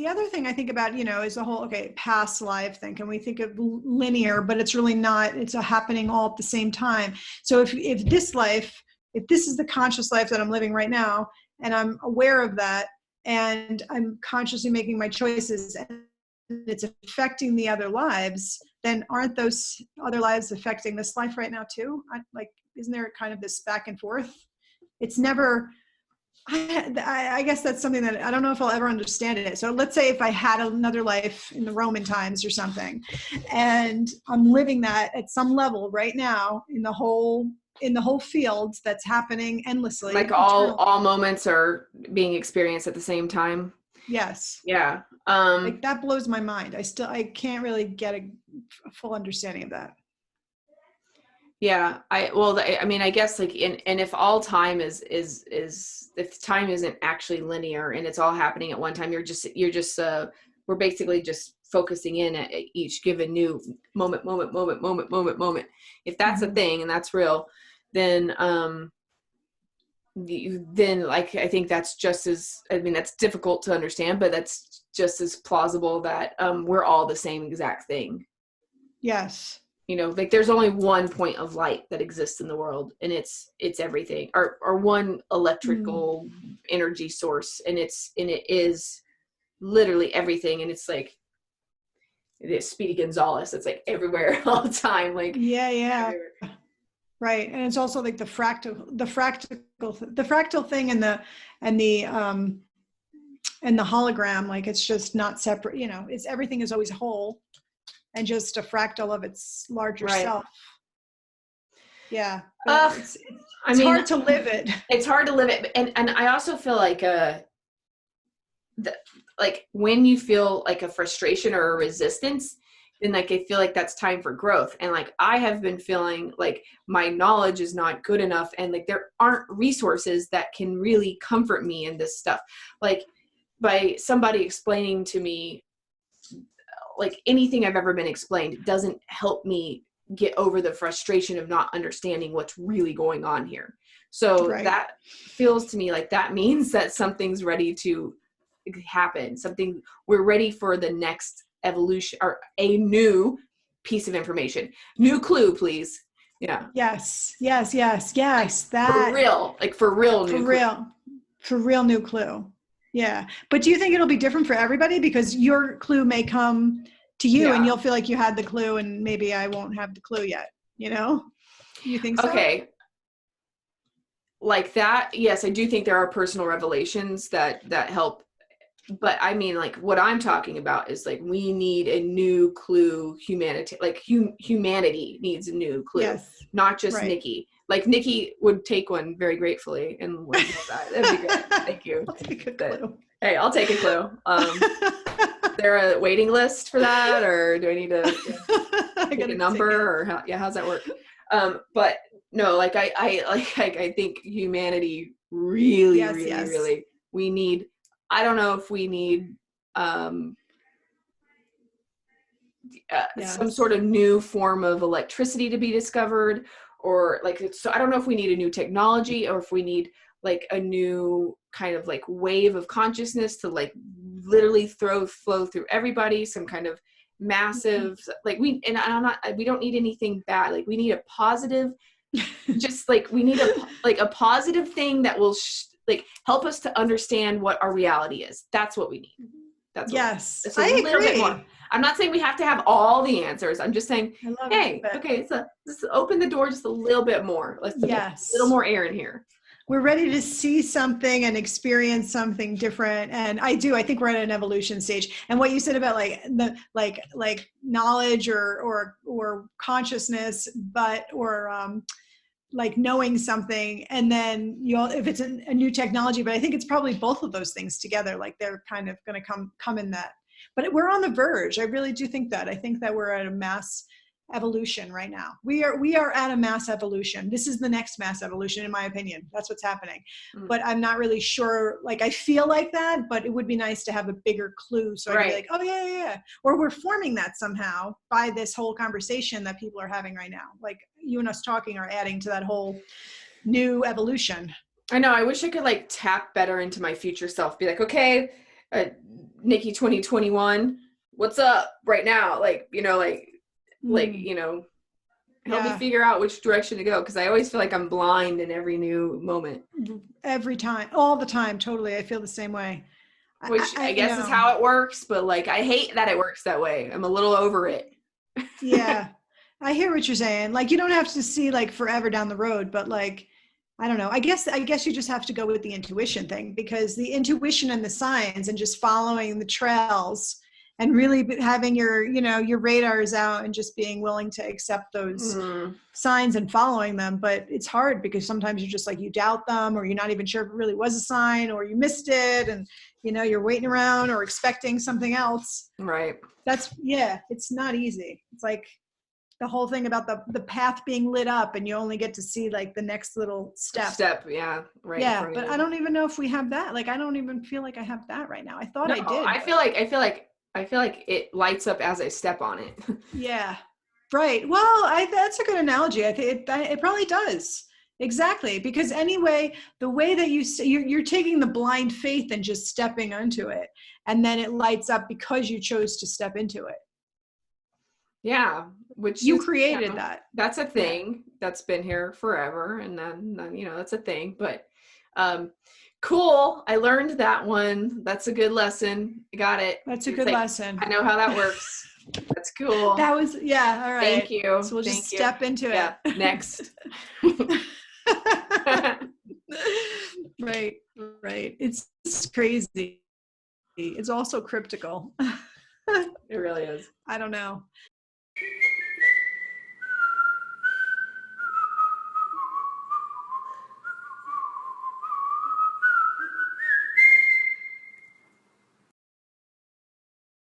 the other thing I think about, is the whole, past life thing. And we think of linear, but it's really not, it's happening all at the same time. So if this is the conscious life that I'm living right now, and I'm aware of that, and I'm consciously making my choices, and it's affecting the other lives, then aren't those other lives affecting this life right now too? Isn't there kind of this back and forth? It's never, I guess that's something that I don't know if I'll ever understand it. So let's say if I had another life in the Roman times or something, and I'm living that at some level right now in the whole field that's happening endlessly. Like all moments are being experienced at the same time. Yes. Yeah. That blows my mind. I can't really get a full understanding of that. Yeah. I guess and if all time if time isn't actually linear and it's all happening at one time, we're basically just focusing in at each given new moment. If that's a thing and that's real, then I think that's just as, that's difficult to understand, but that's just as plausible that we're all the same exact thing. Yes. There's only one point of light that exists in the world, and it's everything, or one electrical energy source, and it is literally everything. And it's like this Speedy Gonzalez. It's like everywhere all the time. Yeah. Everywhere. Right. And it's also like the fractal thing and the hologram, like it's just not separate, it's everything is always whole and just a fractal of its larger self. Yeah. It's hard to live it. It's hard to live it. And I also feel like, when you feel like a frustration or a resistance, then I feel like that's time for growth. And I have been feeling like my knowledge is not good enough. And there aren't resources that can really comfort me in this stuff. By somebody explaining to me, anything I've ever been explained doesn't help me get over the frustration of not understanding what's really going on here. So that feels to me like that means that something's ready to happen. We're ready for the next evolution or a new piece of information. New clue, please. Yeah. Yes. That for real new clue. Yeah. But do you think it'll be different for everybody? Because your clue may come to you and you'll feel like you had the clue and maybe I won't have the clue yet. You think so? Okay. Like that. Yes, I do think there are personal revelations that help. But what I'm talking about is we need a new clue. Humanity, humanity needs a new clue, yes. Not just Nikki. Nikki would take one very gratefully and would know that. That'd be great. Thank you. I'll take a clue. Hey, I'll take a clue. Is there a waiting list for that, or do I need to take a number, or how's that work? But no, I think humanity really, really, we need. I don't know if we need some sort of new form of electricity to be discovered, or so I don't know if we need a new technology or if we need a new kind of wave of consciousness to literally flow through everybody, some kind of massive we don't need anything bad. We need a positive just we need a positive thing that will help us to understand what our reality is. That's what we need. That's yes. I agree. Little bit more. I'm not saying we have to have all the answers. I'm just saying, hey, okay, so just open the door just a little bit more. Let's get a little more air in here. We're ready to see something and experience something different. And I think we're at an evolution stage. And what you said about knowledge or consciousness, knowing something, and then if it's a new technology, but I think it's probably both of those things together. They're kind of going to come in that, but we're on the verge. I really do think that. I think that we're at a mass evolution right now. We are at a mass evolution. This is the next mass evolution, in my opinion. That's what's happening. Mm-hmm. But I'm not really sure. I feel like that, but it would be nice to have a bigger clue. So I'd be oh yeah. Or we're forming that somehow by this whole conversation that people are having right now. You and us talking are adding to that whole new evolution. I know. I wish I could tap better into my future self. Be okay, Nikki 2021, what's up right now? Like, Mm, help me yeah. figure out which direction to go. Cause I always feel like I'm blind in every new moment, Every time, all the time. Totally. I feel the same way. which I You guess is know, how it works. But like, I hate that it works that way. I'm a little over it. yeah, I hear what you're saying. Like, you don't have to see like forever down the road, but like, I don't know. I guess you just have to go with the intuition thing, because the intuition and the signs and just following the trails and really having your radars out and just being willing to accept those Mm, signs and following them. But it's hard because sometimes you're just like, you doubt them, or you're not even sure if it really was a sign, or you missed it, and you're waiting around or expecting something else. right. Yeah, it's not easy. It's like the whole thing about the path being lit up and you only get to see like the next little step. Step. Yeah. Right in Yeah, front of but I you. don't even know if we have that. Like, I don't even feel like I have that right now. I thought No, I did, I but feel like, it lights up as I step on it. yeah. Right. Well, that's a good analogy. I think it probably does. Exactly. Because anyway, the way that you're taking the blind faith and just stepping onto it, and then it lights up because you chose to step into it. Yeah, which You is, created that. that's a Yeah. thing that's been here forever, and then that's a thing. But um, cool. I learned that one. That's a good lesson. I got it. That's a It's good like lesson. I know how that works. That's cool. That was, yeah, all Thank right. you. So we'll just Thank you. step into Yeah. it. Next. Right, right. It's crazy. It's also cryptical. It really is. I don't know.